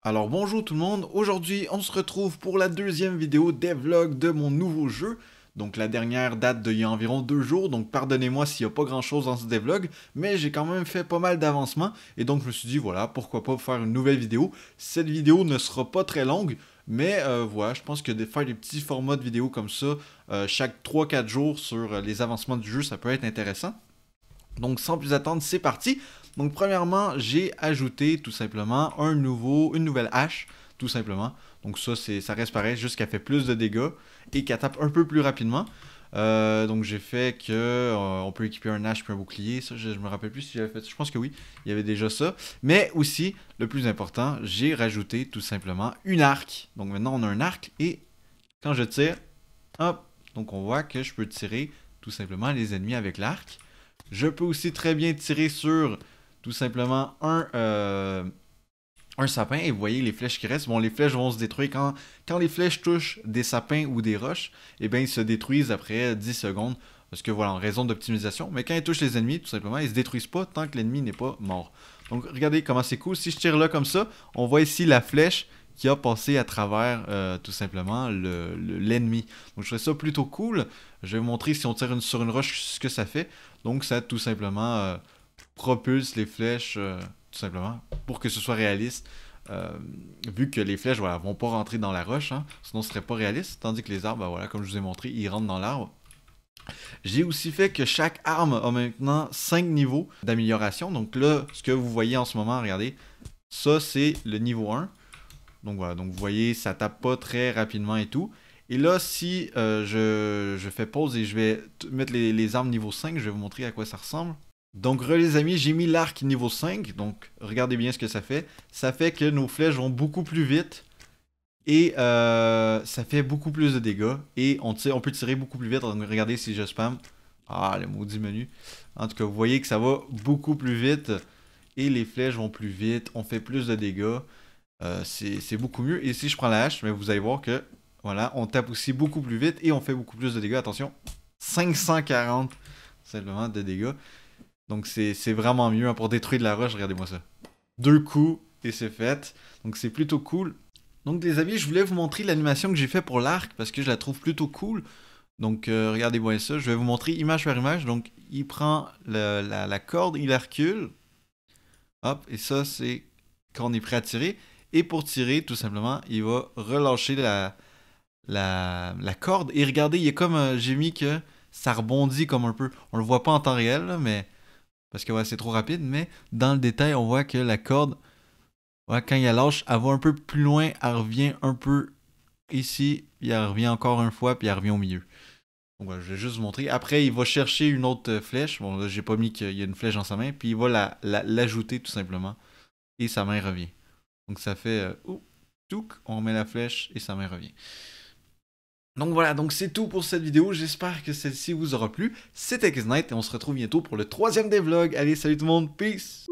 Alors bonjour tout le monde, aujourd'hui on se retrouve pour la deuxième vidéo devlog de mon nouveau jeu. Donc la dernière date d'il y a environ 2 jours, donc pardonnez-moi s'il n'y a pas grand chose dans ce devlog, mais j'ai quand même fait pas mal d'avancements, et donc je me suis dit voilà, pourquoi pas faire une nouvelle vidéo. Cette vidéo ne sera pas très longue, mais voilà, je pense que de faire des petits formats de vidéos comme ça, chaque 3-4 jours sur les avancements du jeu, ça peut être intéressant. Donc sans plus attendre, c'est parti. Donc premièrement, j'ai ajouté tout simplement une nouvelle hache, tout simplement. Donc ça reste pareil, juste qu'elle fait plus de dégâts et qu'elle tape un peu plus rapidement. Donc j'ai fait que on peut équiper un hache puis un bouclier. Ça, je me rappelle plus si j'avais fait. Je pense que oui, il y avait déjà ça. Mais aussi, le plus important, j'ai rajouté tout simplement une arc. Donc maintenant on a un arc et quand je tire, hop, donc on voit que je peux tirer tout simplement les ennemis avec l'arc. Je peux aussi très bien tirer sur tout simplement un sapin et vous voyez les flèches qui restent. Bon, les flèches vont se détruire quand les flèches touchent des sapins ou des roches, et bien ils se détruisent après 10 secondes. Parce que voilà, en raison d'optimisation. Mais quand ils touchent les ennemis, tout simplement, ils se détruisent pas tant que l'ennemi n'est pas mort. Donc regardez comment c'est cool. Si je tire là comme ça, on voit ici la flèche qui a passé à travers tout simplement l'ennemi. Donc je trouve ça plutôt cool. Je vais vous montrer si on tire sur une roche ce que ça fait. Donc ça tout simplement propulse les flèches tout simplement pour que ce soit réaliste. Vu que les flèches voilà, vont pas rentrer dans la roche, hein, sinon ce serait pas réaliste. Tandis que les arbres, ben, voilà, comme je vous ai montré, ils rentrent dans l'arbre. J'ai aussi fait que chaque arme a maintenant 5 niveaux d'amélioration. Donc là, ce que vous voyez en ce moment, regardez, ça c'est le niveau 1. Donc voilà, donc vous voyez, ça tape pas très rapidement et tout. Et là, si je fais pause et je vais mettre les armes niveau 5, je vais vous montrer à quoi ça ressemble. Donc les amis, j'ai mis l'arc niveau 5, donc regardez bien ce que ça fait. Ça fait que nos flèches vont beaucoup plus vite et ça fait beaucoup plus de dégâts. Et on peut tirer beaucoup plus vite, donc regardez si je spam. Ah, le maudit menu. En tout cas, vous voyez que ça va beaucoup plus vite et les flèches vont plus vite, on fait plus de dégâts. C'est beaucoup mieux. Et si je prends la hache, mais vous allez voir que voilà, on tape aussi beaucoup plus vite et on fait beaucoup plus de dégâts. Attention, 540 simplement de dégâts. Donc c'est vraiment mieux hein, pour détruire de la roche. Regardez-moi ça. 2 coups et c'est fait. Donc c'est plutôt cool. Donc les amis, je voulais vous montrer l'animation que j'ai fait pour l'arc parce que je la trouve plutôt cool. Donc regardez-moi ça. Je vais vous montrer image par image. Donc il prend la corde, il la recule. Hop, et ça c'est quand on est prêt à tirer. Et pour tirer, tout simplement, il va relâcher la corde. Et regardez, il y a comme j'ai mis que ça rebondit comme un peu. On le voit pas en temps réel, là, mais parce que ouais, c'est trop rapide. Mais dans le détail, on voit que la corde, ouais, quand il la lâche, elle va un peu plus loin. Elle revient un peu ici. Puis elle revient encore une fois. Puis elle revient au milieu. Donc voilà, je vais juste vous montrer. Après, il va chercher une autre flèche. Bon, là, j'ai pas mis qu'il y a une flèche dans sa main. Puis il va l'ajouter tout simplement. Et sa main revient. Donc ça fait touc, on remet la flèche et sa main revient. Donc voilà, donc c'est tout pour cette vidéo. J'espère que celle-ci vous aura plu. C'était Knight et on se retrouve bientôt pour le troisième des vlogs. Allez, salut tout le monde, peace!